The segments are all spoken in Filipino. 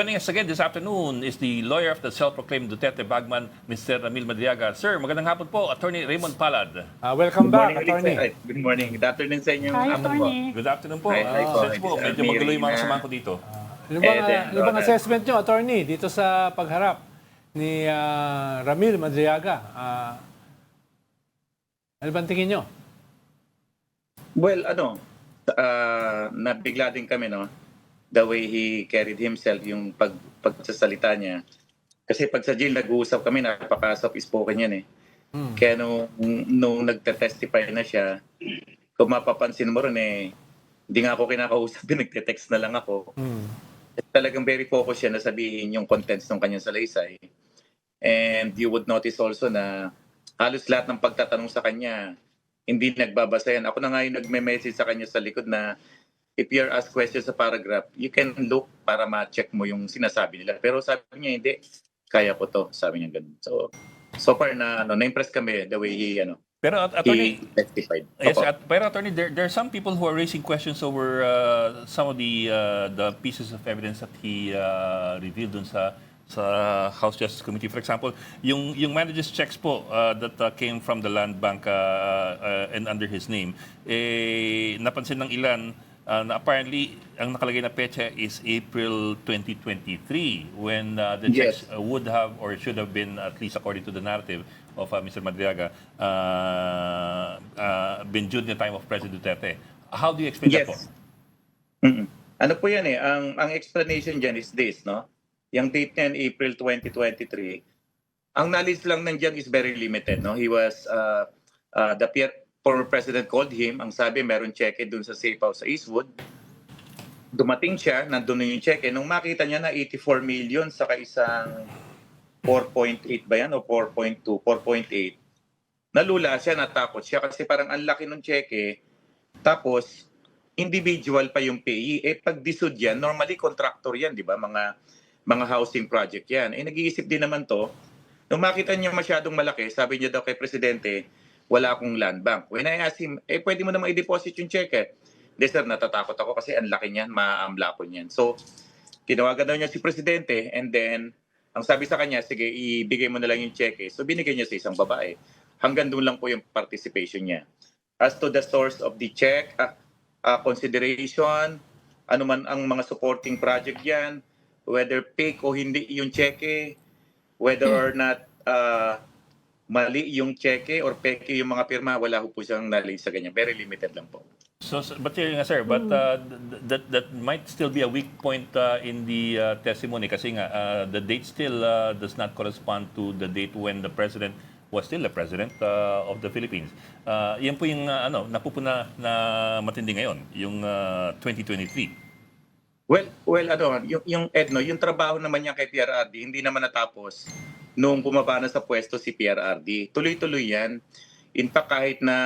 joining us again this afternoon is the lawyer of the self-proclaimed Duterte bagman, Mr. Ramil Madriaga. Sir, magandang hapon po, Attorney Raymond Palad. Welcome Good back, morning ulit, attorney. sir. Ay, good morning. Good afternoon sa inyong Hi, afternoon po. attorney. Good afternoon po. Hi po. Since po, medyo magulo yung mga kasamahan ko dito. Ano bang, then, ano bang Ronald. assessment nyo, attorney, dito sa pagharap ni Ramil Madriaga? Ano bang tingin nyo? Well, nabigla din kami, no? The way he carried himself, yung pagsasalita niya. Kasi pag sa jail, nag-uusap kami, napaka-soft-spoken yan eh. Kaya nung nagte-testify na siya, kung mapapansin mo rin eh, hindi nga ako kinakausap, nagte-text na lang ako. Talagang very focused siya na sabihin yung contents ng kanyang salaysay. And you would notice also na halos lahat ng pagtatanong sa kanya, hindi nagbabasa yan. Ako na nga yung nagme-message sa kanya sa likod na if you're asked questions sa paragraph, you can look para ma-check mo yung sinasabi nila. Pero sabi niya, hindi, kaya ko to. Sabi niya ganun. So far na-impress kami the way he Pero Attorney, testified. yes, Opo. pero Attorney, there are some people who are raising questions over some of the pieces of evidence that he revealed dun sa House Justice Committee. For example, yung manager's checks po that came from the Land Bank and under his name, napansin ng ilan na apparently ang nakalagay na petsa is April 2023 when the checks Yes. would have or should have been, at least according to the narrative of Mr. Madriaga, been due in the time of President Duterte. How do you explain that po? Yes. Ano po yan eh, ang explanation dyan is this, no? Yung date niyan, April 2023, ang knowledge lang nandiyan is very limited, no? He was, former president called him, ang sabi meron cheque dun sa safe house sa Eastwood. Dumating siya, nandun na yung cheque. Nung makita niya na 84 million sa isang 4.8 ba yan o 4.2, 4.8, nalula siya, natakot siya kasi parang ang laki ng cheque. Tapos, individual pa yung payee. Pag disud yan, normally contractor yan, di ba? Mga housing project yan. Nag-iisip din naman to. Nung makita niya masyadong malaki, sabi niya daw kay Presidente, wala akong land bank. When I asked him, pwede mo naman i-deposit yung cheque. Hindi sir, natatakot ako kasi ang laki niyan, maaamlapon yan. So, tinawagan daw niya si Presidente and then, ang sabi sa kanya, sige, ibigay mo na lang yung cheque. So, binigay niya sa isang babae. Hanggang doon lang po yung participation niya. As to the source of the check, consideration, ano man ang mga supporting project yan, whether fake o hindi yung cheque, whether or not mali yung cheque or fake yung mga pirma, wala po siyang knowledge sa ganyan. Very limited lang po. So, but yun nga sir, but that might still be a weak point in the testimony kasi nga the date still does not correspond to the date when the president was still the president of the Philippines. Yan po yung napupuna na matindi ngayon, yung 2023. Well, yung Edno, yung trabaho naman niya kay PRRD, hindi naman natapos nung bumaba na sa pwesto si PRRD. Tuloy-tuloy yan. In fact, kahit na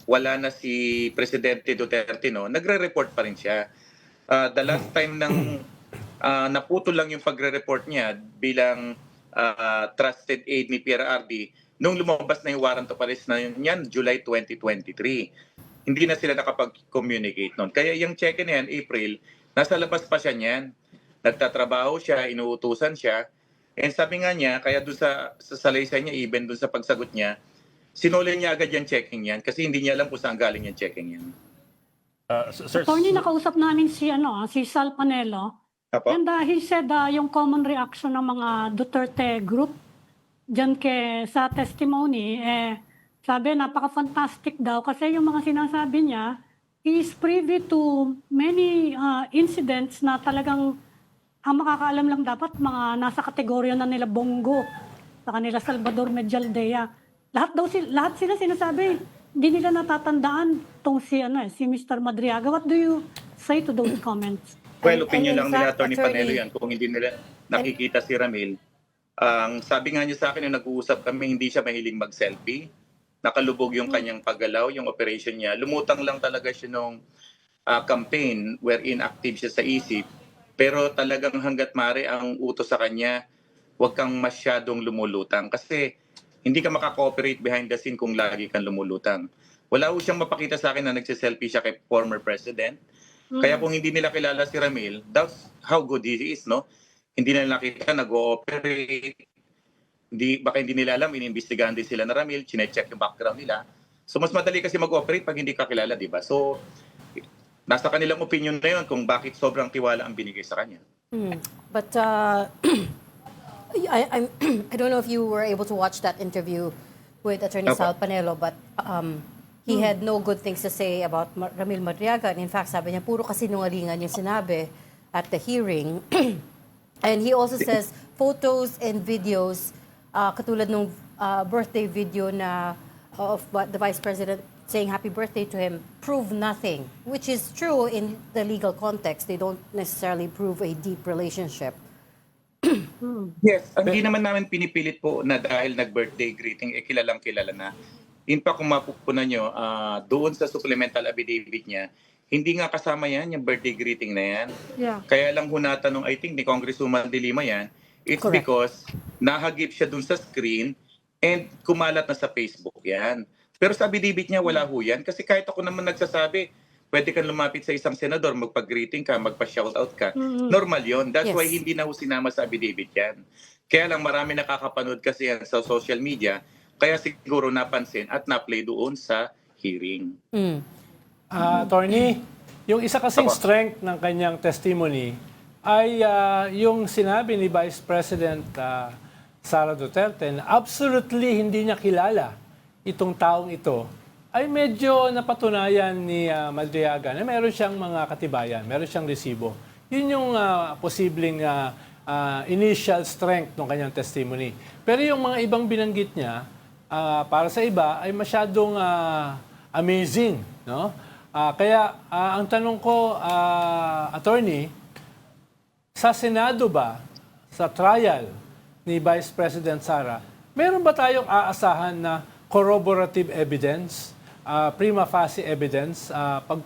wala na si Presidente Duterte, no, nagre-report pa rin siya. The last time nang naputol lang yung pagre-report niya bilang trusted aide ni PRRD, nung lumabas na yung warrant of arrest na yan, July 2023. Hindi na sila nakapag-communicate noon. Kaya yung cheque na yan, April, nasa labas pa siya niyan. Nagtatrabaho siya, inuutusan siya. And sabi nga niya, kaya doon sa salaysay niya, even doon sa pagsagot niya, sinuli niya agad yung checking yan kasi hindi niya alam kung saan galing yung checking yan. Sir, Attorney, nakausap namin si Sal Panelo. Apo? And he said yung common reaction ng mga Duterte group dyan sa testimony, sabi napaka-fantastic daw kasi yung mga sinasabi niya, he is privy to many incidents na talagang ang makakaalam lang dapat mga nasa kategorya na nila Bongo, sa kanila Salvador Medialdea. Lahat sila sinasabi, hindi nila natatandaan tong si Mr. Madriaga. What do you say to those comments? Well, opinion And lang in nila, fact, Attorney Panelo Attorney- yan. Kung hindi nila nakikita si Ramil, ang sabi nga niya sa akin nung nag-uusap kami, hindi siya mahiling mag-selfie. Nakalubog yung kanyang paggalaw, yung operation niya. Lumutang lang talaga siya nung campaign wherein active siya sa isip. Pero talagang hanggat mare ang utos sa kanya, huwag kang masyadong lumulutang. Kasi hindi ka makakooperate behind the scene kung lagi kang lumulutang. Wala ho siyang mapakita sa akin na nagsiselfie siya kay former president. Kaya kung hindi nila kilala si Ramil, that's how good he is, no? Hindi nila nakita, nag-ooperate, baka hindi nila alam, inimbestigahan din sila na Ramil, chinecheck yung background nila. So mas madali kasi mag-operate pag hindi ka kilala, di ba? So nasa kanilang opinion na yun kung bakit sobrang tiwala ang binigay sa kanya. But I don't know if you were able to watch that interview with Attorney Opo. Sal Panelo, but he had no good things to say about Ramil Madriaga. And in fact, sabi niya, puro kasinungalingan yung sinabi at the hearing. And he also says, photos and videos, katulad nung birthday video na of the Vice President saying happy birthday to him, prove nothing, which is true in the legal context. They don't necessarily prove a deep relationship. Yes, hindi naman namin pinipilit po na dahil nag-birthday greeting, kilalang kilala na. In fact, kung mapupunan nyo, doon sa supplemental affidavit niya, hindi nga kasama yan, yung birthday greeting na yan. Yeah. Kaya lang hunatan nung, I think, ni Congresswoman De Lima yan, it's Correct. because nahagip siya dun sa screen and kumalat na sa Facebook yan. Pero sa affidavit niya, wala ho yan. Kasi kahit ako naman nagsasabi, pwede kang lumapit sa isang senador, magpag-greeting ka, magpa-shoutout ka. Normal yon. That's Yes. why hindi na ho sinama sa affidavit yan. Kaya lang marami nakakapanood kasi yan sa social media, kaya siguro napansin at na-play doon sa hearing. Attorney, yung isa kasing Opo. strength ng kanyang testimony ay yung sinabi ni Vice President Sara Duterte na absolutely hindi niya kilala itong taong ito, ay medyo napatunayan ni Madriaga na meron siyang mga katibayan, meron siyang resibo. Yun yung posibleng initial strength ng kanyang testimony. Pero yung mga ibang binanggit niya, para sa iba, ay masyadong amazing. No? Kaya ang tanong ko, attorney, sa Senado ba, sa trial ni Vice President Sara, meron ba tayong aasahan na corroborative evidence, prima facie evidence,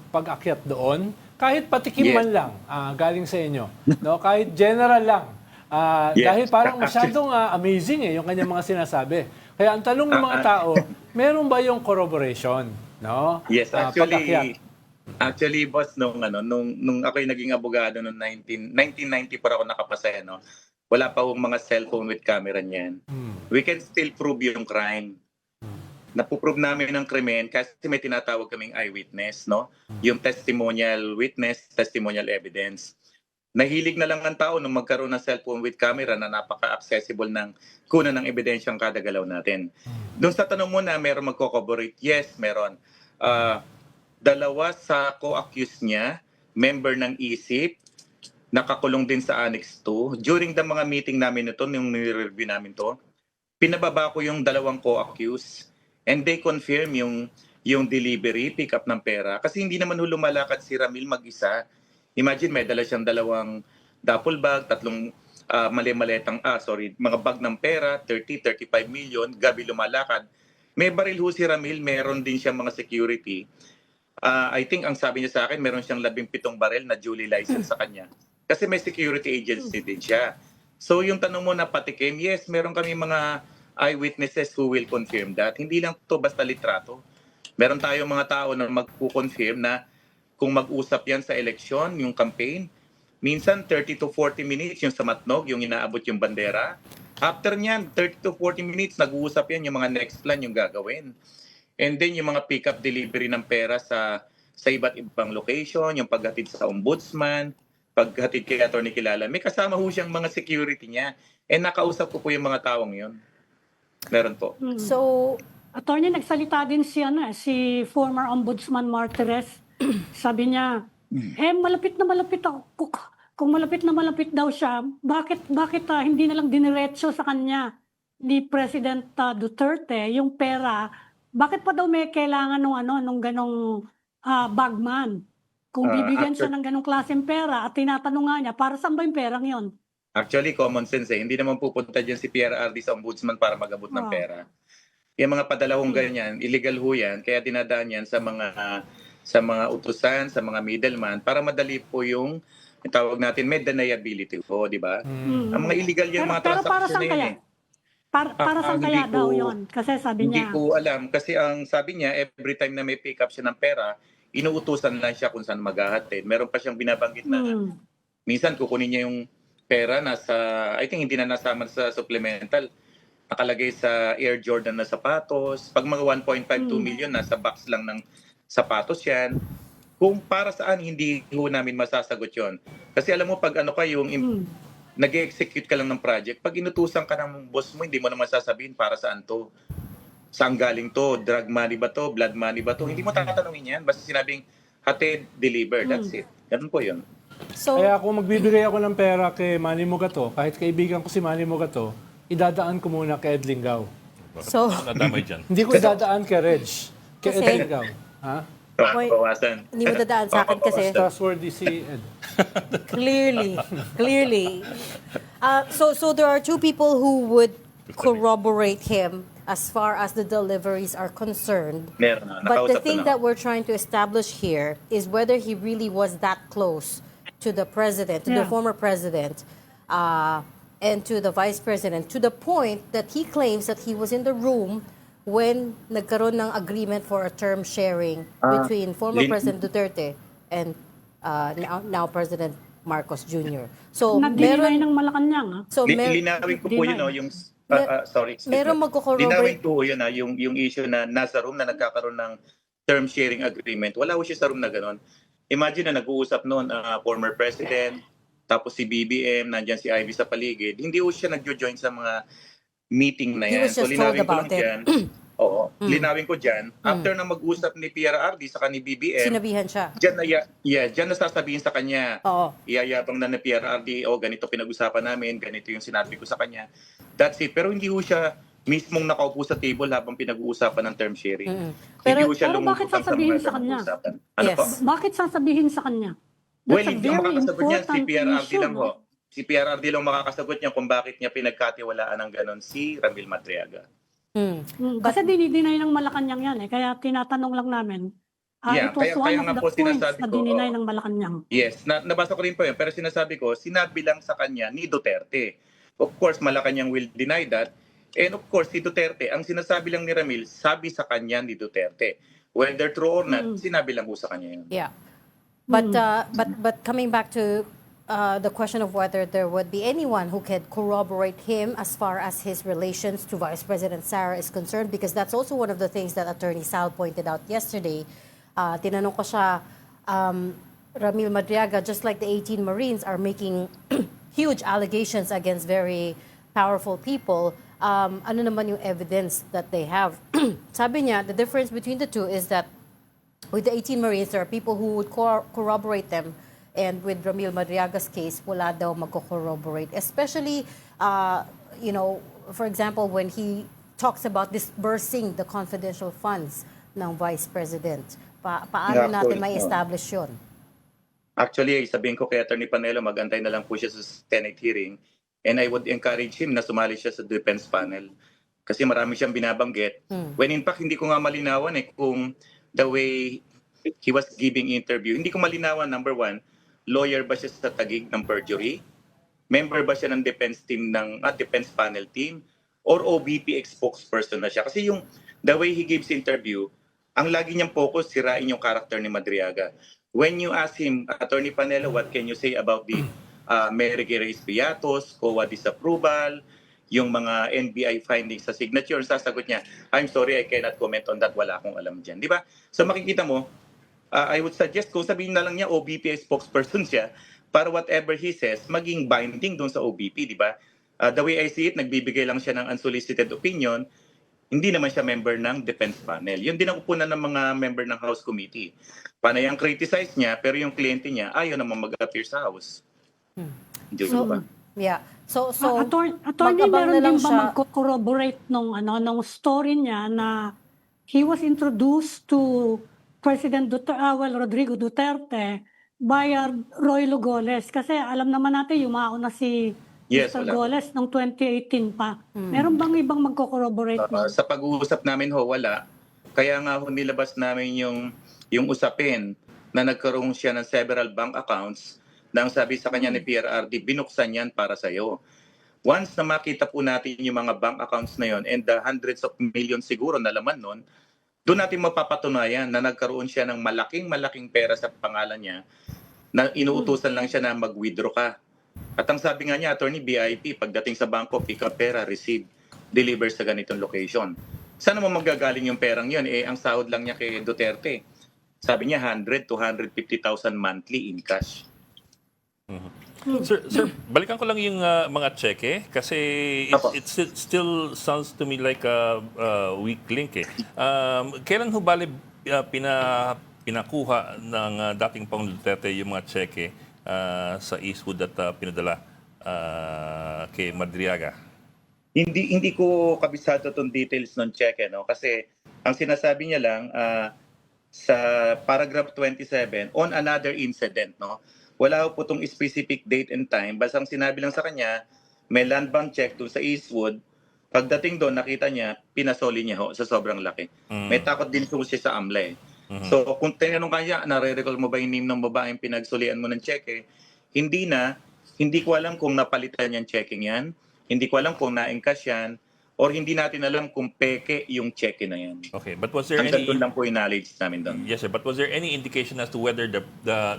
pag-akyat doon, kahit patikim Yes. man lang galing sa inyo, no? Kahit general lang, Yes. dahil parang masyadong amazing yung kanyang mga sinasabi. Kaya ang tanong ng mga tao, meron ba yung corroboration, no? Yes, Pag-akyat. actually boss nung ako'y naging abogado noong 1990 pa ako nakapasaya, no. Wala pa hong mga cellphone with camera niyan. We can still prove yung crime. Napuprove namin ng krimen kasi may tinatawag kaming eyewitness, no? Yung testimonial witness, testimonial evidence. Nahilig na lang ang tao nung magkaroon ng cellphone with camera na napaka-accessible ng kunan ng ebidensyang kada galaw natin. Doon sa tanong mo na meron magko-corroborate, yes, meron. Dalawa sa co-accused niya, member ng ISIP, nakakulong din sa Annex 2. During the mga meeting namin ito, nung nire-review namin to, pinababa ko yung dalawang co-accused. And they confirm yung delivery, pick up ng pera. Kasi hindi naman lumalakad si Ramil mag-isa. Imagine may dala siyang dalawang duffel bag, tatlong mga bag ng pera, 30-35 million, gabi lumalakad. May baril ho si Ramil, meron din siyang mga security. I think ang sabi niya sa akin, meron siyang 17 baril na duly licensed sa kanya. Kasi may security agency din siya. So yung tanong mo na patikim, yes, meron kami mga eyewitnesses who will confirm that. Hindi lang to basta litrato. Meron tayong mga tao na magpo-confirm na kung mag-usap yan sa eleksyon, yung campaign, minsan 30 to 40 minutes yung sa Matnog, yung inaabot yung bandera. After nyan, 30 to 40 minutes, nag-uusap yan yung mga next plan yung gagawin. And then yung mga pick-up delivery ng pera sa iba't ibang location, yung paghatid sa ombudsman, paghatid kay Atty. Kilala. May kasama ho siyang mga security niya. And nakausap ko po yung mga taong yun. Meron po. So, Attorney, nagsalita din si former Ombudsman Martires. Sabi niya, malapit na malapit ako. Kung malapit na malapit daw siya, bakit hindi na lang diniretso sa kanya ni President Duterte yung pera? Bakit pa daw may kailangan nung ganong bagman? Kung bibigyan siya ng ganong klaseng pera at tinatanong nga niya, para saan ba yung perang yon? Actually, common sense eh. Hindi naman pupunta dyan si Pierre RD sa ombudsman para magabot ng pera. Yung mga padalawang ganyan, illegal ho yan. Kaya dinadaan yan sa mga utusan, sa mga middleman para madali po yung tawag natin may deniability po, di ba? Ang mga illegal yung mga Pero para transaction saan na yun kaya? eh. Para saan Hindi kaya daw ko- yon? Kasi sabi Hindi niya, ko alam kasi ang sabi niya every time na may pick up siya ng pera, inuutusan lang siya kung saan maghahatid. Meron pa siyang binabanggit na Mm. minsan kukunin niya yung pera I think hindi na nasama sa supplemental. Nakalagay sa Air Jordan na sapatos. Pag mga 1.52 million, nasa box lang ng sapatos yan. Kung para saan, hindi ho namin masasagot yon. Kasi alam mo, pag ano ka, yung nag-execute ka lang ng project, pag inutusan ka ng boss mo, hindi mo naman sasabihin para saan to. Saan galing to? Drug money ba to? Blood money ba to? Hindi mo tatanungin yan. Basta sinabing, hatid, deliver. That's it. Ganun po yun. So, Kaya kung magbibigay ako ng pera kay Manny Mugato, kahit kaibigan ko si Manny Mugato, idadaan ko muna kay Ed Lingao. so Nadamay dyan. Hindi ko idadaan kay Reg. Kay Ed Kasi- Lingao. Ha? Wait. Bawasan. hindi mo dadaan sa akin kasi Trustworthy si Ed. clearly. So there are two people who would corroborate him as far as the deliveries are concerned. Meron na. But the Nakausap ko thing na. that we're trying to establish here is whether he really was that close to the president, to the Yeah. former president, and to the vice president, to the point that he claims that he was in the room when nagkaroon ng agreement for a term sharing between former Lin- President Duterte and now President Marcos Jr. So Nag-deny meron ng Malacanang. so Linawin ko po yun, no, yung sorry. excuse meron me. magko-corroborate- Linawin ko yun, yung issue na nasa room na nagkakaroon ng term sharing agreement. Wala ko siya sa room na gano'n. Imagine na nag-uusap noon former president, tapos si BBM, nandiyan si Ivy sa paligid. Hindi ko siya nagjo-join sa mga meeting na He yan. was just told linawin ko about lang it. dyan. Oo. Linawin ko dyan. After na mag-usap ni PRRD sa ni BBM, sinabihan siya. Diyan nasasabihin sa kanya, Oo. iyayabang na PRRD, ganito pinag-usapan namin, ganito yung sinabi ko sa kanya. That's it. Pero hindi ko siya mismong nakaupo sa table habang pinag-uusapan ng term sharing. Hindi Pero- ko siya pero bakit lumutang sasabihin mga sa kanya? pinag-uusapan. Ano Yes. po? Bakit sasabihin sa kanya? Well, That's a hindi ang very makakasagot niyan si important PRRD issue, lang no? ho. Si PRRD lang makakasagot niya kung bakit niya pinagkatiwalaan ng ganon si Ramil Madriaga. Kasi dinideny ng Malacanang yan eh. Kaya tinatanong lang namin. Yeah, It was kaya one nga of po the points sinasabi na ko, dininay ng Malacanang. Yes, nabasa ko rin po yun. Pero sinasabi ko, sinabi lang sa kanya ni Duterte. Of course, Malacanang will deny that. And of course, si Duterte, ang sinasabi lang ni Ramil, sabi sa kanya ni Duterte. Whether true or not, sinabi lang po sa kanya yun. Yeah. But coming back to the question of whether there would be anyone who could corroborate him as far as his relations to Vice President Sara is concerned, because that's also one of the things that Attorney Sal pointed out yesterday. Tinanong ko siya, Ramil Madriaga, just like the 18 Marines are making huge allegations against very powerful people, ano naman yung evidence that they have? Sabi niya, the difference between the two is that with the 18 Marines, there are people who would corroborate them. And with Ramil Madriaga's case, wala daw magko-corroborate. Especially, for example, when he talks about disbursing the confidential funds ng Vice President. Paano Yeah, natin actually, may establish yun? Actually, sabihin ko kay Atty. Panelo, mag-antay na lang po siya sa Senate hearing. And I would encourage him na sumali siya sa defense panel. Kasi marami siyang binabanggit. When in fact, hindi ko nga malinawan kung the way he was giving interview. Hindi ko malinawan, number one, lawyer ba siya sa tagig ng perjury? Member ba siya ng defense team defense panel team? Or OBP spokesperson na siya? Kasi yung the way he gives interview, ang lagi niyang focus, sirain yung character ni Madriaga. When you ask him, Attorney Panelo, what can you say about the Mary Reyes Beatos, COA disapproval, yung mga NBI findings sa signature, sasagot niya, I'm sorry, I cannot comment on that, wala akong alam dyan. Di ba? So makikita mo, I would suggest kung sabihin na lang niya OBP spokesperson siya para whatever he says maging binding doon sa OBP, di ba? The way I see it, nagbibigay lang siya ng unsolicited opinion, hindi naman siya member ng defense panel. Yun din ang upunan ng mga member ng House Committee. Panayang criticize niya, pero yung kliyente niya ayaw naman mag-appear sa House. Hindi ba? Yeah. So Attorney, mag-abang meron na lang din ba siya. magko-corroborate nung story niya na he was introduced to President Rodrigo Duterte by Roy Lugoles? Kasi alam naman natin, yumaon na si Yes, Mr. wala. Goles noong 2018 pa. Meron bang ibang magko-corroborate nun? Sa pag-uusap namin wala. Kaya nga nilabas namin yung usapin na nagkaroon siya ng several bank accounts na ang sabi sa kanya ni PRRD, binuksan yan para sa'yo. Once na makita po natin yung mga bank accounts na yon and the hundreds of millions siguro na laman nun, doon natin mapapatunayan na nagkaroon siya ng malaking pera sa pangalan niya na inuutusan lang siya na mag-withdraw ka. At ang sabi nga niya, attorney BIP, pagdating sa bangko, pick up pera, receive, deliver sa ganitong location. Saan naman magagaling yung perang yun? Ang sahod lang niya kay Duterte. Sabi niya 100 to 150,000 monthly in cash. Sir, balikan ko lang yung mga cheque kasi Apo. it still sounds to me like a weak link eh. Kailan ho bali pinakuha ng dating Pangulong Duterte yung mga cheque sa Eastwood at pinadala kay Madriaga? Hindi ko kabisado tong details ng cheque, no? Kasi ang sinasabi niya lang sa paragraph 27 on another incident, no? Wala po itong specific date and time. Basta ang sinabi lang sa kanya, may land bank check doon sa Eastwood. Pagdating doon, nakita niya, pinasoli niya ho sa sobrang laki. May takot din po siya sa AMLA. So kung tinanong kanya, nare-recall mo ba yung name ng babaeng pinagsolian mo ng cheque? Hindi ko alam kung napalitan yung checking yan. Hindi ko alam kung na-encash yan. Or hindi natin alam kung peke yung cheque na yan. Okay, but was there Hanggang any doon lang po yung knowledge namin doon. Yes, sir. But was there any indication as to whether the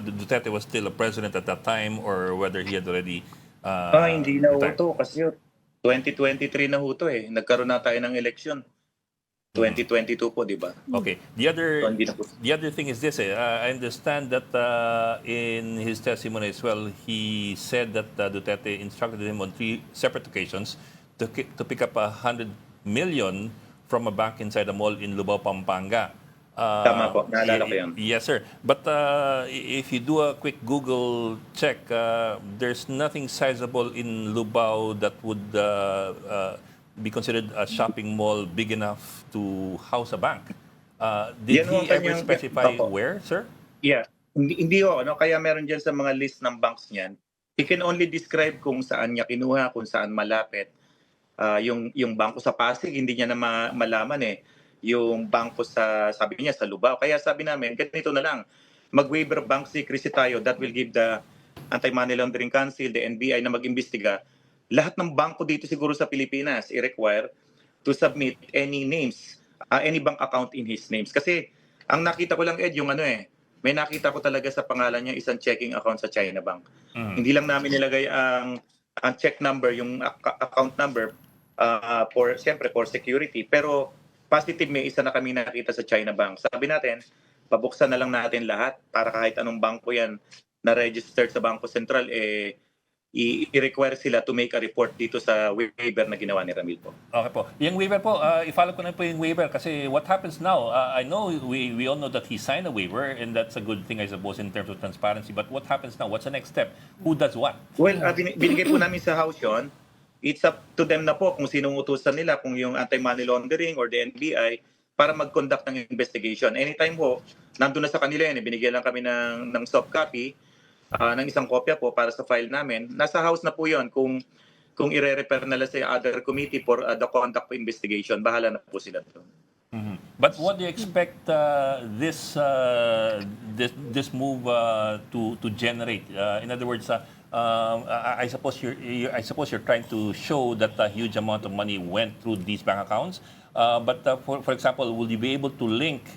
Duterte was still a president at that time or whether he had already Hindi na ho retired? to kasi 2023 na ho to eh. Nagkaroon na tayo ng election. 2022 po, di ba? Okay. So, hindi na po. The other thing is this. I understand that in his testimony as well, he said that Duterte instructed him on 3 separate occasions to pick up 100 million from a bank inside a mall in Lubao, Pampanga. Tama po. Naalala ko yan. Yes, sir. But if you do a quick Google check, there's nothing sizable in Lubao that would be considered a shopping mall big enough to house a bank. Did Yan ho ang he ever kanyang- specify Opo. where, sir? Yeah. Hindi ho. No? Kaya meron dyan sa mga list ng banks niyan. He can only describe kung saan niya kinuha, kung saan malapit. Yung bangko sa Pasig, hindi niya na malaman eh. Yung bangko sabi niya, sa Lubao. Kaya sabi namin, ganito na lang. Mag-waiver bank secrecy tayo. That will give the Anti-Money Laundering Council, the NBI na mag-imbestiga. Lahat ng bangko dito siguro sa Pilipinas i-require to submit any names, any bank account in his names. Kasi ang nakita ko lang, Ed, yung may nakita ko talaga sa pangalan niya isang checking account sa China Bank. Hindi lang namin nilagay ang check number, yung account number siyempre for security. Pero positive may isa na kami nakita sa China Bank. Sabi natin, pabuksan na lang natin lahat para kahit anong bangko yan na registered sa Bangko Sentral, i-require sila to make a report dito sa waiver na ginawa ni Ramil po. Okay po. Yung waiver po, i-follow ko na po yung waiver kasi what happens now, I know we all know that he signed a waiver and that's a good thing I suppose in terms of transparency. But what happens now? What's the next step? Who does what? Well, binigay po namin sa House yun. It's up to them na po kung sinong utusan nila, kung yung anti-money laundering or the NBI para mag-conduct ng investigation. Anytime po, nandun na sa kanila yan. Binigyan lang kami ng soft copy, ng isang kopya po para sa file namin. Nasa House na po yun kung i-refer nila sa other committee for the conduct of investigation. Bahala na po sila doon. But what do you expect this move to generate? In other words, I suppose you're trying to show that a huge amount of money went through these bank accounts. But for example, will you be able to link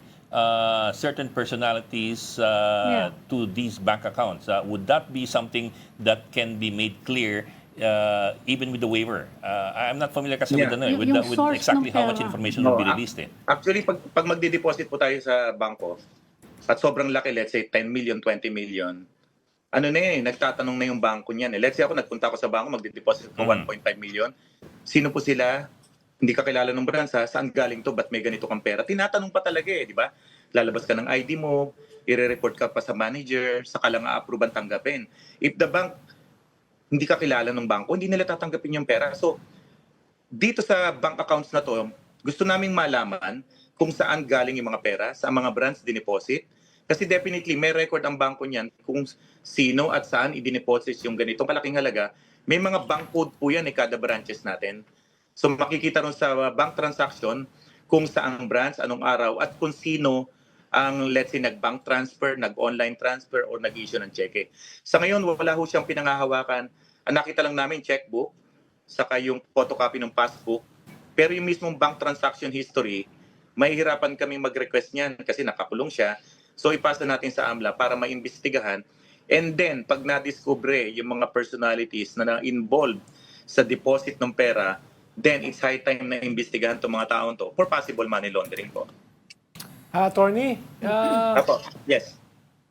certain personalities to these bank accounts? Would that be something that can be made clear even with the waiver? I'm not familiar kasi with Yung source exactly ng how much pera. information will be No, released. Actually, pag magde-deposit po tayo sa bangko, at sobrang laki, let's say 10 million, 20 million, nagtatanong na yung bangko niyan. Let's say ako, nagpunta ako sa bangko, magde-deposit ko 1.5 million. Sino po sila? Hindi ka kilala ng bransa, saan galing to, ba't may ganito kang pera? Tinatanong pa talaga di ba? Lalabas ka ng ID mo, i-report ka pa sa manager, saka lang a-approve ang tanggapin. If the bank, hindi ka kilala ng bangko, hindi nila tatanggapin yung pera. So, dito sa bank accounts na to, gusto naming malaman kung saan galing yung mga pera, sa mga branch dineposit. Kasi definitely, may record ang bangko niyan kung sino at saan i-deposit yung ganito malaking halaga. May mga bank code po yan kada branches natin. So makikita ron sa bank transaction kung saang branch, anong araw, at kung sino ang, let's say, nag-bank transfer, nag-online transfer, o nag-issue ng cheque. Sa ngayon, wala ho siyang pinangahawakan. Ang nakita lang namin, checkbook, saka yung photocopy ng passbook. Pero yung mismong bank transaction history, mahihirapan kaming mag-request niyan kasi nakakulong siya. So ipasa natin sa AMLA para maimbestigahan. And then, pag na-discover yung mga personalities na na-involved sa deposit ng pera, then it's high time na imbestigahan itong mga taong to for possible money laundering po. Attorney, Apo, yes.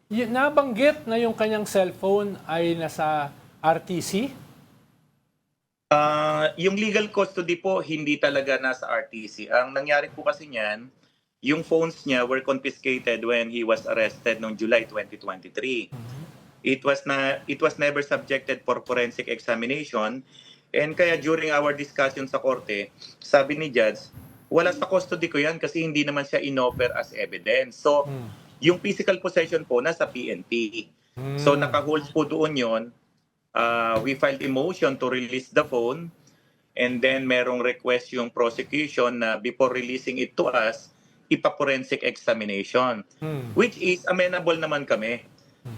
nabanggit na yung kanyang cellphone ay nasa RTC? Yung legal custody po, hindi talaga nasa RTC. Ang nangyari po kasi niyan, yung phones niya were confiscated when he was arrested noong July 2023. It was never subjected for forensic examination, and kaya during our discussion sa korte, sabi ni judge, wala sa custody ko yan kasi hindi naman siya inoffer as evidence. So, yung physical possession po nasa PNP. So, naka-hold po doon yon. We filed a motion to release the phone, and then merong request yung prosecution na before releasing it to us, ipa-forensic examination, which is amenable naman kami.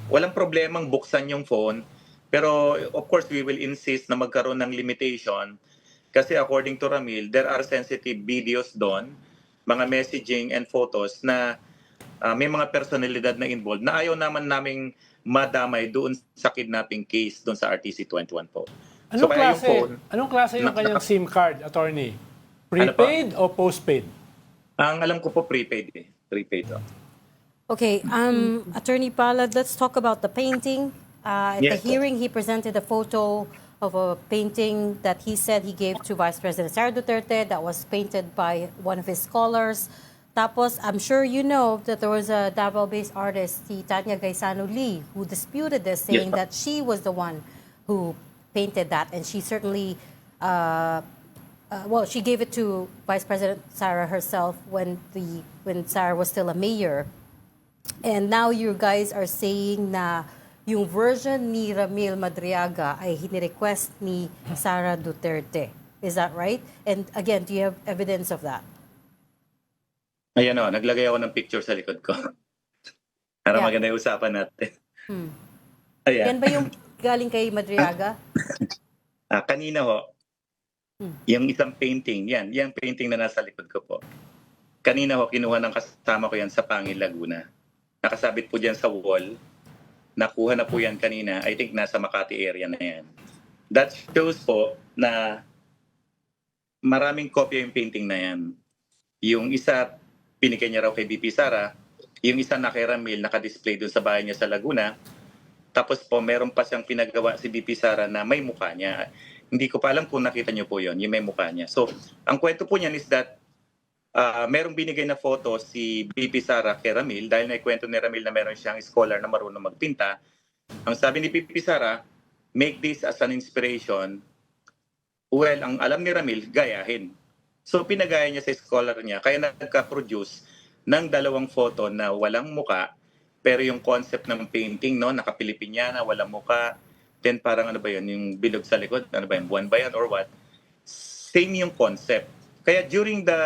Walang problemang buksan yung phone, pero of course we will insist na magkaroon ng limitation kasi according to Ramil, there are sensitive videos doon, mga messaging and photos na may mga personalidad na involved na ayaw naman naming madamay doon sa kidnapping case doon sa RTC 21 po. Anong klase yung kanyang SIM card, attorney? Prepaid o postpaid? Ang alam ko po prepaid eh. Prepaid. Okay, Attorney Palad, let's talk about the painting. At the Yes. hearing, he presented a photo of a painting that he said he gave to Vice President Sara Duterte that was painted by one of his scholars. Tapos, I'm sure you know that there was a Davao-based artist, si Tanya Gaisano Lee, who disputed this, saying Yes. that she was the one who painted that, and she certainly, she gave it to Vice President Sara herself when Sara was still a mayor. And now you guys are saying na yung version ni Ramil Madriaga ay hinirequest ni Sara Duterte. Is that right? And again, do you have evidence of that? Ayan o, naglagay ako ng picture sa likod ko. Para Yeah. maganda yung usapan natin. Ayan. Yan ba yung galing kay Madriaga? Kanina ho, yung isang painting, yung painting na nasa likod ko po. Kanina ho, kinuha ng kasama ko yan sa Pangil, Laguna. Nakasabit po dyan sa wall. Nakuha na po yan kanina. I think nasa Makati area na yan. That shows po na maraming kopya yung painting na yan. Yung isa, binigay niya raw kay BP Sara. Yung isa na kay Ramil, nakadisplay dun sa bahay niya sa Laguna. Tapos po, meron pa siyang pinagawa si BP Sara na may mukha niya. Hindi ko pa alam kung nakita niyo po yon, yung may mukha niya. So, ang kwento po niyan is that merong binigay na photo si BP Sara kay Ramil dahil naikwento ni Ramil na meron siyang scholar na marunong magpinta. Ang sabi ni BP Sara, make this as an inspiration. Well, ang alam ni Ramil, gayahin. So pinagaya niya sa scholar niya, kaya nagka-produce ng dalawang photo na walang muka, pero yung concept ng painting, no, naka-Pilipinyana, walang muka, then parang ano ba yun, yung bilog sa likod, ano ba yun, buwan ba yan or what? Same yung concept. Kaya during the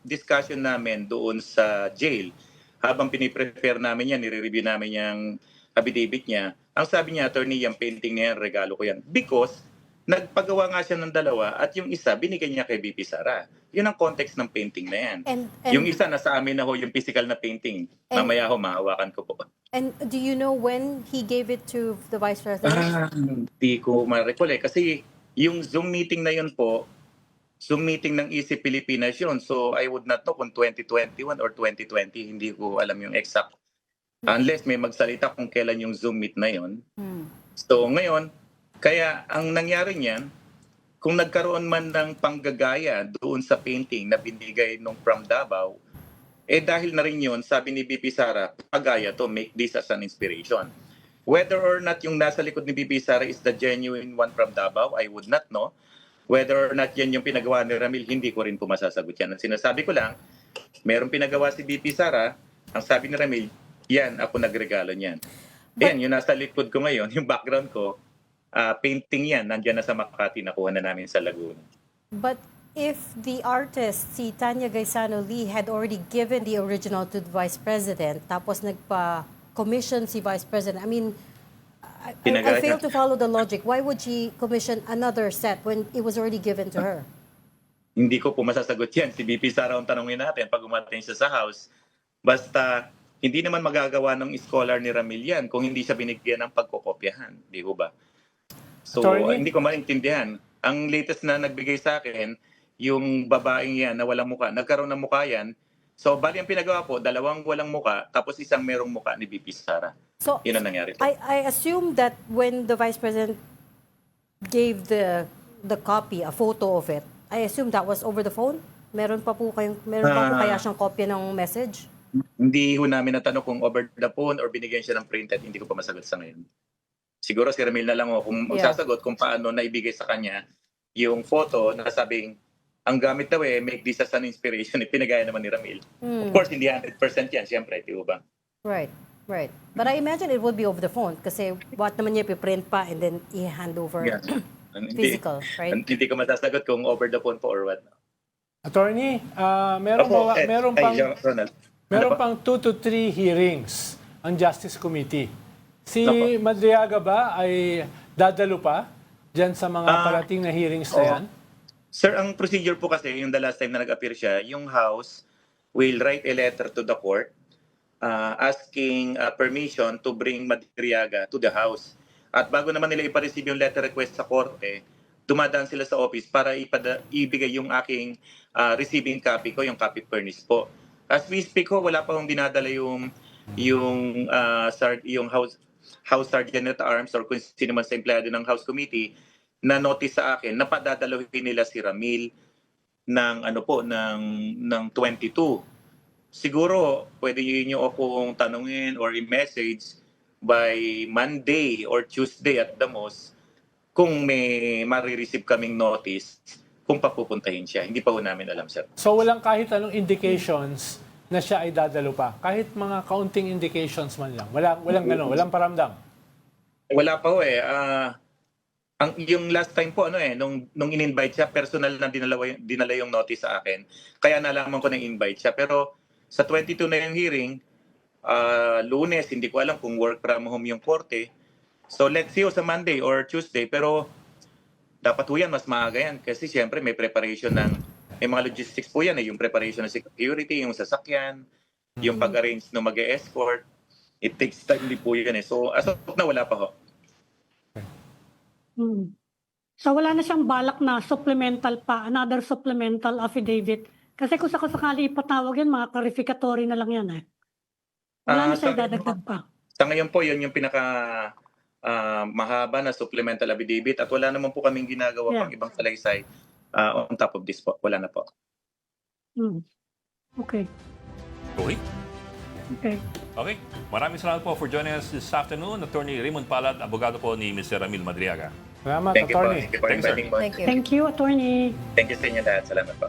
discussion namin doon sa jail, habang piniprepare namin yan, nire-review namin yung affidavit niya, ang sabi niya, attorney, yung painting niya, regalo ko yan. Because nagpagawa nga siya ng dalawa at yung isa binigay niya kay BP Sara. Yun ang context ng painting na yan. And Yung isa nasa amin na ho, yung physical na painting. Mamaya ho, mahawakan ko po. And do you know when he gave it to the Vice President? Hindi ko ma-recall eh. Kasi yung Zoom meeting na yun po, Zoom meeting ng EC Pilipinas yun. So I would not know kung 2021 or 2020. Hindi ko alam yung exact. Unless may magsalita kung kailan yung Zoom meet na yun. So ngayon, kaya ang nangyari niyan, kung nagkaroon man ng panggagaya doon sa painting na binigay nung from Davao, dahil na rin yun, sabi ni BP Sara, pagaya to, make this as an inspiration. Whether or not yung nasa likod ni BP Sara is the genuine one from Davao, I would not know. Whether or not yan yung pinagawa ni Ramil, hindi ko rin po masasagot yan. Ang sinasabi ko lang, merong pinagawa si BP Sara, ang sabi ni Ramil, yan, ako nagregalo niyan. Yan, yung nasa likod ko ngayon, yung background ko, painting yan, nandiyan na sa Makati, nakuha na namin sa Laguna. But if the artist, si Tanya Gaisano Lee, had already given the original to the Vice President, tapos nagpa-commission si Vice President, I mean, I fail to follow the logic. Why would she commission another set when it was already given to her? hindi ko po masasagot yan. Si BP Sara ang tanongin natin pag umating siya sa House. Basta, hindi naman magagawa ng scholar ni Ramil yan kung hindi siya binigyan ng pagkokopyahan. Di ko ba? So, Attorney? hindi ko maintindihan. Ang latest na nagbigay sa akin, yung babaeng yan na walang muka, nagkaroon ng muka yan. So, bali ang pinagawa ko, 2 walang muka, tapos 1 merong muka ni BP Sara. So, Yun ang nangyari. I assume that when the Vice President gave the copy, a photo of it, I assume that was over the phone? Meron pa po kaya siyang kopya ng message? Hindi ho namin natanong kung over the phone or binigyan siya ng printed, hindi ko pa masagot sa ngayon. Siguro si Ramil na lang ho kung magsasagot kung paano naibigay sa kanya yung photo na sabing ang gamit daw make this as an inspiration, pinagaya naman ni Ramil. Of course, hindi 100% yan, siyempre, di ba? Right. But I imagine it would be over the phone kasi what naman niya ipiprint pa and then i-hand over Yeah. physical, right? Hindi ko masasagot kung over the phone po or what. Attorney, Opo, Ed. Ay, Ronald. meron Ano ba? pang 2 to 3 hearings ang Justice Committee. Si Opo. Madriaga ba ay dadalo pa dyan sa mga parating na hearings na yan? Sir, ang procedure po kasi, yung the last time na nag-appear siya, yung House will write a letter to the court asking permission to bring Madriaga to the House. At bago naman nila ipa-receive yung letter request sa korte, dumadaan sila sa office para ibigay yung aking receiving copy ko, yung copy furnished po. As we speak ho, wala pa akong dinadala yung House Sergeant at Arms or kung sino man sa empleyado ng House Committee na notice sa akin na padadalawin nila si Ramil ng ng 22. Siguro pwede niyo akong tanungin or i-message by Monday or Tuesday at the most kung may marireceive kaming notice kung papupuntahin siya. Hindi pa ho namin alam, sir. So walang kahit anong indications na siya ay dadalo pa? Kahit mga kaunting indications man lang? Walang paramdam? Wala pa ho eh. Yung last time po nung in-invite siya, personal na dinala yung notice sa akin. Kaya nalaman ko na invite siya. Pero sa 22 na yung hearing, Lunes, hindi ko alam kung work from home yung korte. So let's see sa Monday or Tuesday. Pero dapat po yan, mas maaga yan. Kasi siyempre may preparation may mga logistics po yan. Yung preparation ng security, yung sasakyan, yung pag-arrange ng mag-escort. It takes time din po yan eh. So as of now, wala pa ho. So wala na siyang balak na supplemental pa, another supplemental affidavit. Kasi kung sakali ipatawag yan, mga clarificatory na lang yan eh. Wala na siya dadagdag pa. Sa ngayon po, yun yung pinaka mahaba na supplemental affidavit at wala naman po kaming ginagawa pang ibang salaysay on top of this po. Wala na po. Okay. Okay. Maraming salamat po for joining us this afternoon. Attorney Raymond Palad, abogado po ni Mr. Ramil Madriaga. Salamat, Thank you po. Attorney. Thank you for Thanks, sir. inviting mo. Thank you. Thank you, attorney. Thank you sa inyo lahat. Salamat po.